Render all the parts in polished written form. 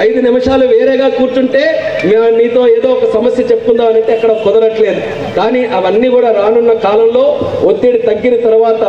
5 నిమిషాలు వేరేగా కూర్చుంటే నీతో ఏదో ఒక సమస్య చెప్పుకుందాం అంటే అక్కడ కుదరట్లేదు. కానీ అవన్నీ కూడా రానున్న కాలంలో ఒత్తిడి తగ్గిన తర్వాత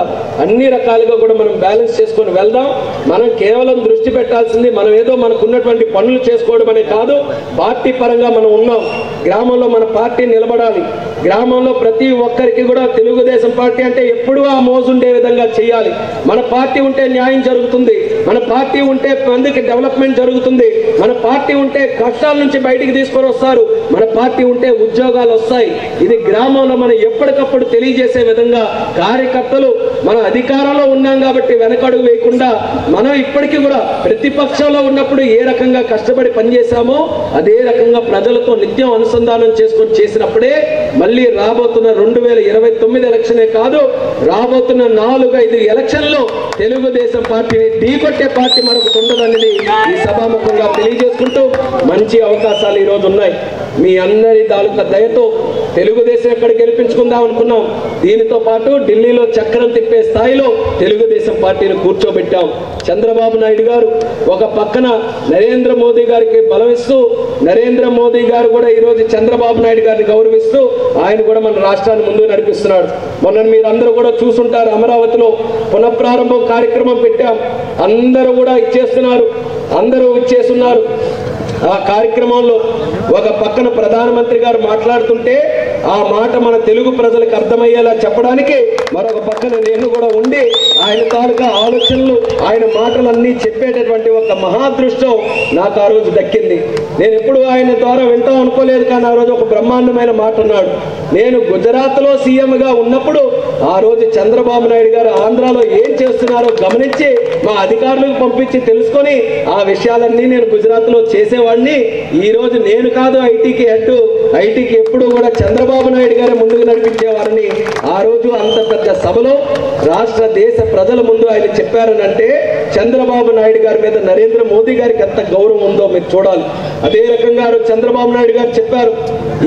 అన్ని రకాలుగా కూడా మనం బ్యాలెన్స్ చేసుకొని వెళ్దాం. మనం కేవలం దృష్టి పెట్టాల్సింది మనం ఏదో మనకు ఉన్నటువంటి పనులు చేసుకోవడం అనే కాదు, పార్టీ పరంగా మనం ఉన్నాం. గ్రామంలో మన పార్టీ నిలబడాలి. గ్రామంలో ప్రతి ఒక్కరికి కూడా తెలుగుదేశం పార్టీ అంటే ఎప్పుడూ ఆ మోజుండే విధంగా చేయాలి. మన పార్టీ ఉంటే న్యాయం జరుగుతుంది, మన పార్టీ ఉంటే మందికి డెవలప్మెంట్ జరుగుతుంది, మన పార్టీ ఉంటే కష్టాల నుంచి బయటికి తీసుకొని వస్తారు, మన పార్టీ ఉంటే ఉద్యోగాలు వస్తాయి. ఇది గ్రామంలో మనం ఎప్పటికప్పుడు తెలియజేసే విధంగా కార్యకర్తలు మన అధికారంలో ఉన్నాం కాబట్టి వెనకడుగు వేయకుండా మనం ఇప్పటికీ కూడా ప్రతిపక్షంలో ఉన్నప్పుడు ఏ రకంగా కష్టపడి పనిచేశామో అదే రకంగా ప్రజలతో నిత్యం అనుసంధానం చేసుకొని చేసినప్పుడే మళ్ళీ రాబోతున్న 2029 ఎలక్షనే కాదు, రాబోతున్న 4-5 ఎలక్షన్లో తెలుగుదేశం పార్టీని ఢీకొట్టే పార్టీ మనకు ఉండదనేది ఈ సభాముఖంగా తెలియజేసుకుంటూ మంచి అవకాశాలు ఈ రోజు ఉన్నాయి. మీ అందరి తాలూకా దయతో తెలుగుదేశం ఎక్కడ గెలిపించుకుందాం అనుకున్నాం. దీనితో పాటు ఢిల్లీలో చక్రం తిప్పే స్థాయిలో తెలుగుదేశం పార్టీని కూర్చోబెట్టాం. చంద్రబాబు నాయుడు గారు ఒక పక్కన నరేంద్ర మోదీ గారికి బలమిస్తూ, నరేంద్ర మోదీ గారు కూడా ఈరోజు చంద్రబాబు నాయుడు గారిని గౌరవిస్తూ ఆయన కూడా మన రాష్ట్రాన్ని ముందుకు నడిపిస్తున్నాడు. మొన్న మీరందరూ కూడా చూసుంటారు, అమరావతిలో పునఃప్రారంభం కార్యక్రమం పెట్టాం. అందరూ కూడా ఇచ్చేస్తున్నారు, అందరూ ఇచ్చేస్తున్నారు. ఆ కార్యక్రమంలో ఒక పక్కన ప్రధానమంత్రి గారు మాట్లాడుతుంటే ఆ మాట మన తెలుగు ప్రజలకు అర్థమయ్యేలా చెప్పడానికి మరొక పక్కన నేను కూడా ఉండి ఆయన తాలూకా ఆలోచనలు, ఆయన మాటలన్నీ చెప్పేటటువంటి ఒక మహాదృష్టం నాకు ఆ రోజు దక్కింది. నేను ఎప్పుడు ఆయన ద్వారా వింటాం అనుకోలేదు, కానీ ఆ రోజు ఒక బ్రహ్మాండమైన మాట అన్నాడు. నేను గుజరాత్లో సీఎంగా ఉన్నప్పుడు ఆ రోజు చంద్రబాబు నాయుడు గారు ఆంధ్రాలో ఏం చేస్తున్నారో గమనించి మా అధికారులకు పంపించి తెలుసుకొని ఆ విషయాలన్నీ నేను గుజరాత్లో చేసేవాడిని. ఈ రోజు నేను కాదు ఐటీకి హెడ్, ఐటీకి ఎప్పుడు కూడా చంద్రబాబు నాయుడు గారే ముందుకు నడిపించేవారని ఆ రోజు అంత పెద్ద సభలో రాష్ట్ర దేశ ప్రజల ముందు ఆయన చెప్పారనంటే చంద్రబాబు నాయుడు గారి మీద నరేంద్ర మోదీ గారికి ఎంత గౌరవం ఉందో మీరు చూడాలి. అదే రకంగా చంద్రబాబు నాయుడు గారు చెప్పారు,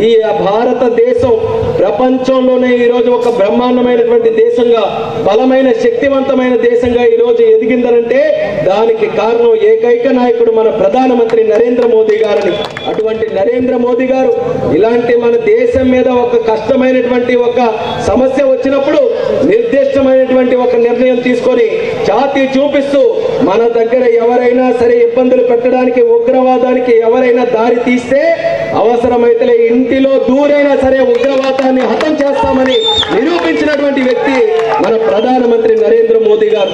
ఈ భారతదేశం ప్రపంచంలోనే ఈరోజు ఒక బ్రహ్మాండమైనటువంటి దేశంగా, బలమైన శక్తివంతమైన దేశంగా ఈరోజు ఎదిగిందనంటే దానికి కారణం ఏకైక నాయకుడు మన ప్రధానమంత్రి నరేంద్ర మోదీ గారని. అటువంటి నరేంద్ర మోదీ గారు ఇలాంటి మన దేశం మీద ఒక కష్టమైనటువంటి ఒక సమస్య వచ్చినప్పుడు నిర్దిష్టమైనటువంటి ఒక నిర్ణయం తీసుకొని ఛాతీ చూపిస్తూ మన దగ్గర ఎవరైనా సరే ఇబ్బందులు పెట్టడానికి, ఉగ్రవాదానికి ఎవరైనా దారి తీస్తే అవసరమైతే ఇంటిలో దూరైనా సరే ఉగ్రవాదాన్ని హతం చేస్తామని నిరూపించినటువంటి వ్యక్తి మన ప్రధానమంత్రి నరేంద్ర మోదీ గారు.